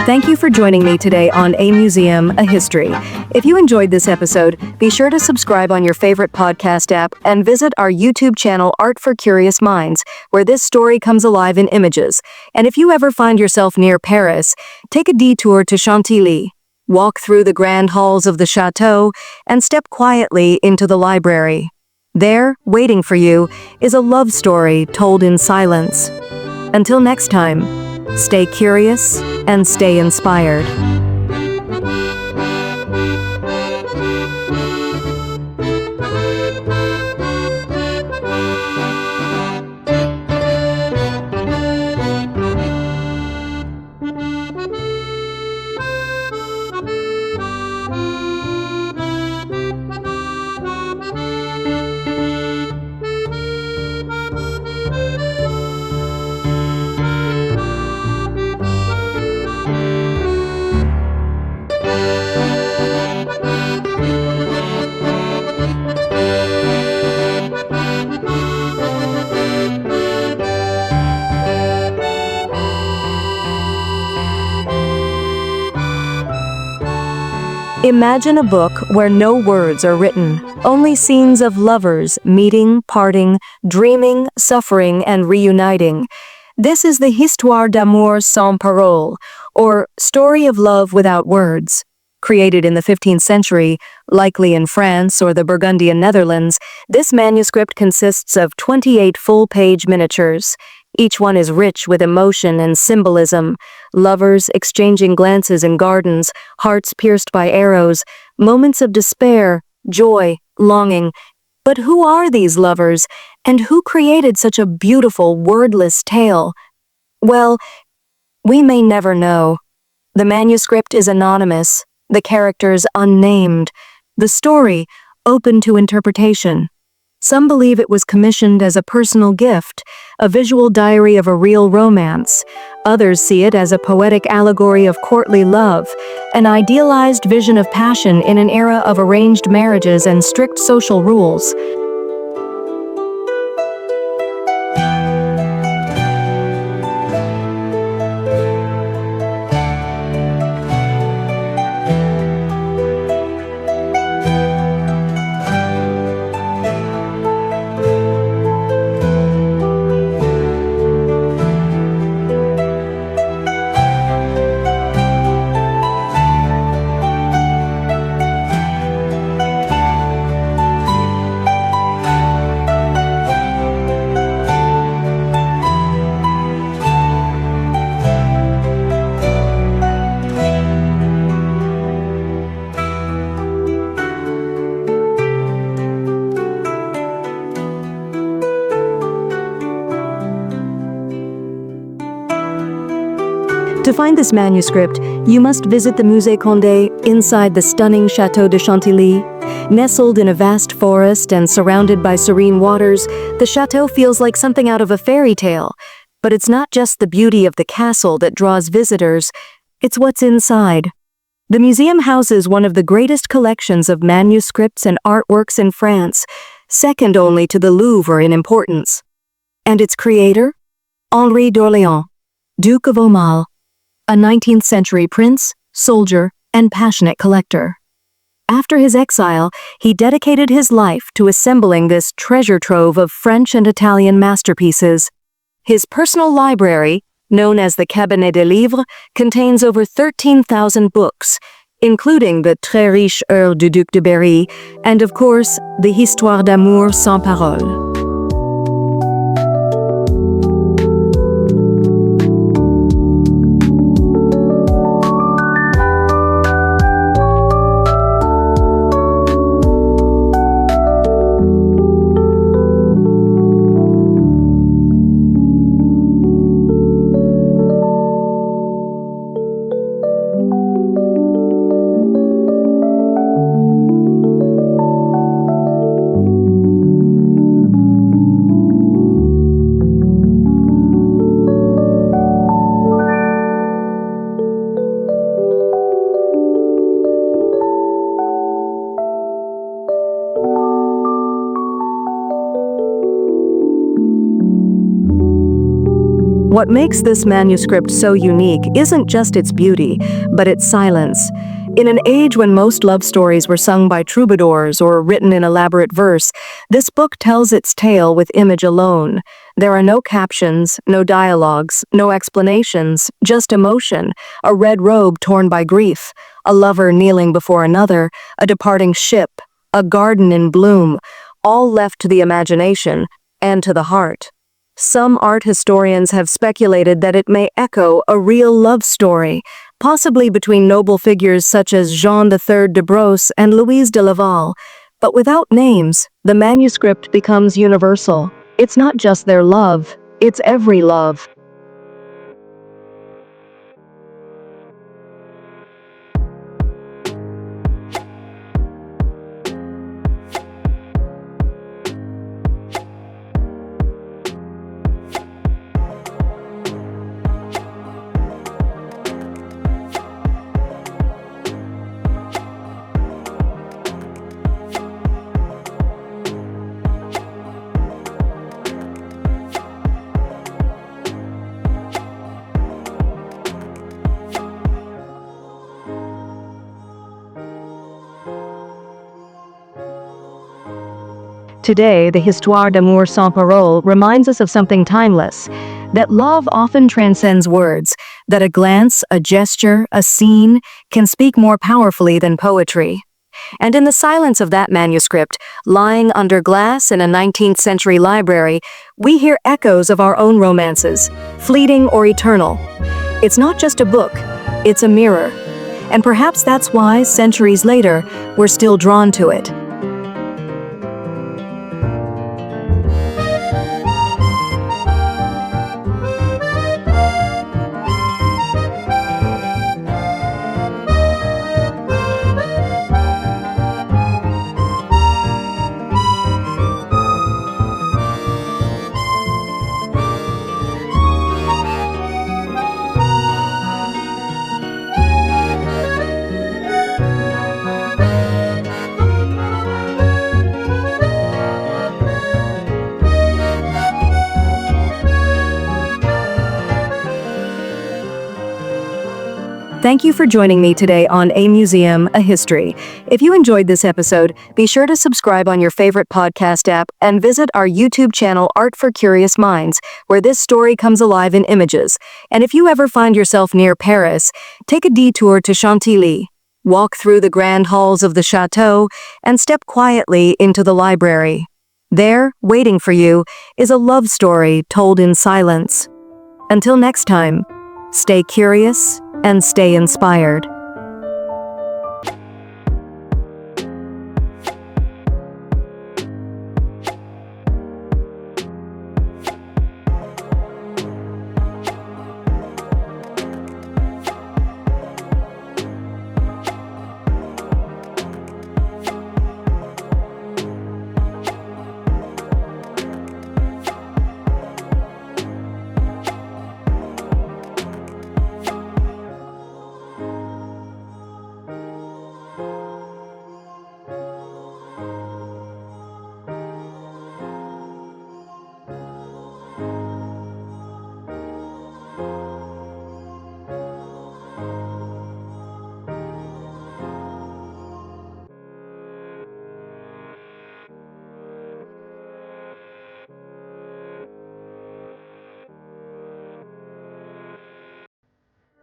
Thank you for joining me today on A Museum, a History. If you enjoyed this episode, be sure to subscribe on your favorite podcast app and visit our YouTube channel, Art for Curious Minds, where this story comes alive in images. And if you ever find yourself near Paris, take a detour to Chantilly. Walk through the grand halls of the Château and step quietly into the library. There, waiting for you, is a love story told in silence. Until next time, stay curious and stay inspired. Imagine a book where no words are written, only scenes of lovers meeting, parting, dreaming, suffering, and reuniting. This is the Histoire d'amour sans parole, or Story of Love Without Words. Created in the 15th century, likely in France or the Burgundian Netherlands, this manuscript consists of 28 full-page miniatures. Each one is rich with emotion and symbolism. Lovers exchanging glances in gardens, hearts pierced by arrows, moments of despair, joy, longing. But who are these lovers, and who created such a beautiful, wordless tale? Well, we may never know. The manuscript is anonymous, the characters unnamed, the story open to interpretation. Some believe it was commissioned as a personal gift, a visual diary of a real romance. Others see it as a poetic allegory of courtly love, an idealized vision of passion in an era of arranged marriages and strict social rules. To find this manuscript, you must visit the Musée Condé inside the stunning Château de Chantilly. Nestled in a vast forest and surrounded by serene waters, the Château feels like something out of a fairy tale. But it's not just the beauty of the castle that draws visitors, it's what's inside. The museum houses one of the greatest collections of manuscripts and artworks in France, second only to the Louvre in importance. And its creator? Henri d'Orléans, Duke of Aumale, a 19th century prince, soldier, and passionate collector. After his exile, he dedicated his life to assembling this treasure trove of French and Italian masterpieces. His personal library, known as the Cabinet des Livres, contains over 13,000 books, including the Très riche Œuvre du Duc de Berry and, of course, the Histoire d'amour sans parole. What makes this manuscript so unique isn't just its beauty, but its silence. In an age when most love stories were sung by troubadours or written in elaborate verse, this book tells its tale with image alone. There are no captions, no dialogues, no explanations, just emotion, a red robe torn by grief, a lover kneeling before another, a departing ship, a garden in bloom, all left to the imagination and to the heart. Some art historians have speculated that it may echo a real love story, possibly between noble figures such as Jean III de Brosse and Louise de Laval. But without names, the manuscript becomes universal. It's not just their love, it's every love. Today, the Histoire d'amour sans parole reminds us of something timeless, that love often transcends words, that a glance, a gesture, a scene can speak more powerfully than poetry. And in the silence of that manuscript, lying under glass in a 19th century library, we hear echoes of our own romances, fleeting or eternal. It's not just a book, it's a mirror. And perhaps that's why, centuries later, we're still drawn to it. Thank you for joining me today on A Museum, A History. If you enjoyed this episode, be sure to subscribe on your favorite podcast app and visit our YouTube channel, Art for Curious Minds, where this story comes alive in images. And if you ever find yourself near Paris, take a detour to Chantilly. Walk through the grand halls of the Château and step quietly into the library. There, waiting for you, is a love story told in silence. Until next time, stay curious and stay inspired.